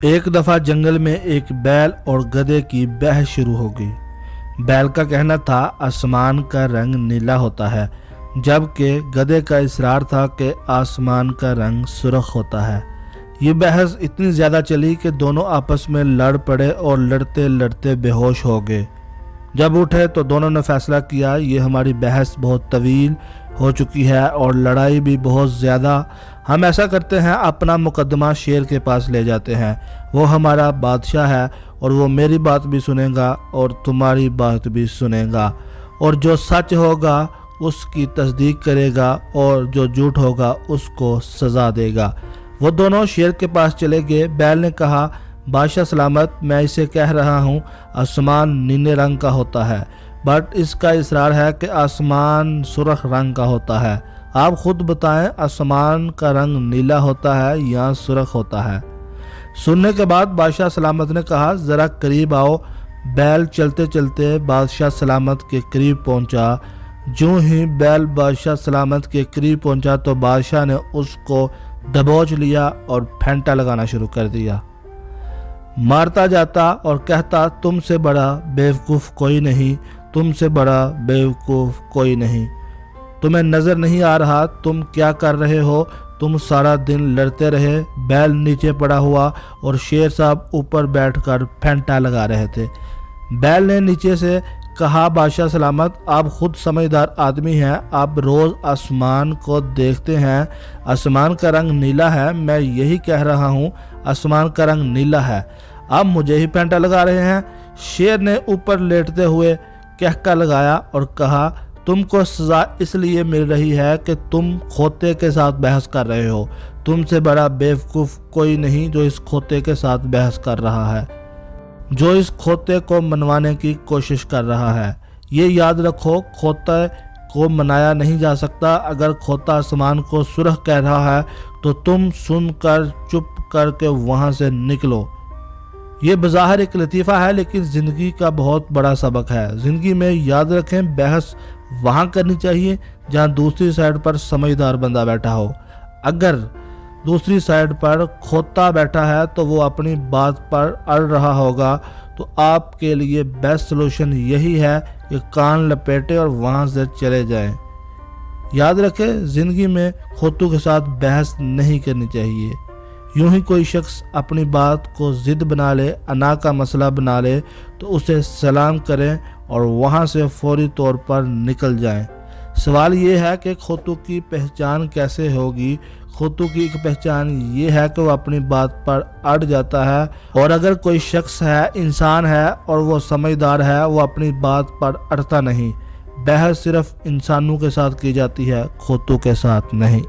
ایک دفعہ جنگل میں ایک بیل اور گدھے کی بحث شروع ہو گئی۔ بیل کا کہنا تھا آسمان کا رنگ نیلا ہوتا ہے، جبکہ گدھے کا اصرار تھا کہ آسمان کا رنگ سرخ ہوتا ہے۔ یہ بحث اتنی زیادہ چلی کہ دونوں آپس میں لڑ پڑے اور لڑتے لڑتے بے ہوش ہو گئے۔ جب اٹھے تو دونوں نے فیصلہ کیا، یہ ہماری بحث بہت طویل ہو چکی ہے اور لڑائی بھی بہت زیادہ۔ ہم ایسا کرتے ہیں، اپنا مقدمہ شیر کے پاس لے جاتے ہیں۔ وہ ہمارا بادشاہ ہے اور وہ میری بات بھی سنے گا اور تمہاری بات بھی سنے گا، اور جو سچ ہوگا اس کی تصدیق کرے گا اور جو جھوٹ ہوگا اس کو سزا دے گا۔ وہ دونوں شیر کے پاس چلے گئے۔ بیل نے کہا، بادشاہ سلامت، میں اسے کہہ رہا ہوں آسمان نیلے رنگ کا ہوتا ہے، بٹ اس کا اصرار ہے کہ آسمان سرخ رنگ کا ہوتا ہے۔ آپ خود بتائیں، آسمان کا رنگ نیلا ہوتا ہے یا سرخ ہوتا ہے؟ سننے کے بعد بادشاہ سلامت نے کہا، ذرا قریب آؤ۔ بیل چلتے چلتے بادشاہ سلامت کے قریب پہنچا۔ جو ہی بیل بادشاہ سلامت کے قریب پہنچا تو بادشاہ نے اس کو دبوچ لیا اور پھینٹا لگانا شروع کر دیا۔ مارتا جاتا اور کہتا، تم سے بڑا بیوقوف کوئی نہیں، تم سے بڑا بیوقوف کوئی نہیں۔ تمہیں نظر نہیں آ رہا تم کیا کر رہے ہو؟ تم سارا دن لڑتے رہے۔ بیل نیچے پڑا ہوا اور شیر صاحب اوپر بیٹھ کر پھینٹا لگا رہے تھے۔ بیل نے نیچے سے کہا، بادشاہ سلامت، آپ خود سمجھدار آدمی ہیں، آپ روز آسمان کو دیکھتے ہیں، آسمان کا رنگ نیلا ہے۔ میں یہی کہہ رہا ہوں، آسمان کا رنگ نیلا ہے، آپ مجھے ہی پھینٹا لگا رہے ہیں۔ شیر نے اوپر لیٹتے ہوئے کہکا لگایا اور کہا، تم کو سزا اس لیے مل رہی ہے کہ تم کھوتے کے ساتھ بحث کر رہے ہو۔ تم سے بڑا بیوقوف کوئی نہیں جو اس کھوتے کے ساتھ بحث کر رہا ہے، جو اس کھوتے کو منوانے کی کوشش کر رہا ہے۔ یہ یاد رکھو، کھوتے کو منایا نہیں جا سکتا۔ اگر کھوتا آسمان کو سرخ کہہ رہا ہے تو تم سن کر چپ کر کے وہاں سے نکلو۔ یہ بظاہر ایک لطیفہ ہے لیکن زندگی کا بہت بڑا سبق ہے۔ زندگی میں یاد رکھیں، بحث وہاں کرنی چاہیے جہاں دوسری سائیڈ پر سمجھدار بندہ بیٹھا ہو۔ اگر دوسری سائیڈ پر کھوتا بیٹھا ہے تو وہ اپنی بات پر اڑ رہا ہوگا، تو آپ کے لیے بیسٹ سلوشن یہی ہے کہ کان لپیٹے اور وہاں سے چلے جائیں۔ یاد رکھیں، زندگی میں کھوتوں کے ساتھ بحث نہیں کرنی چاہیے۔ یوں ہی کوئی شخص اپنی بات کو ضد بنا لے، انا کا مسئلہ بنا لے، تو اسے سلام کریں اور وہاں سے فوری طور پر نکل جائیں۔ سوال یہ ہے کہ کھوتوں کی پہچان کیسے ہوگی؟ کھوتوں کی ایک پہچان یہ ہے کہ وہ اپنی بات پر اڑ جاتا ہے، اور اگر کوئی شخص ہے، انسان ہے اور وہ سمجھدار ہے، وہ اپنی بات پر اڑتا نہیں۔ بحث صرف انسانوں کے ساتھ کی جاتی ہے، کھوتوں کے ساتھ نہیں۔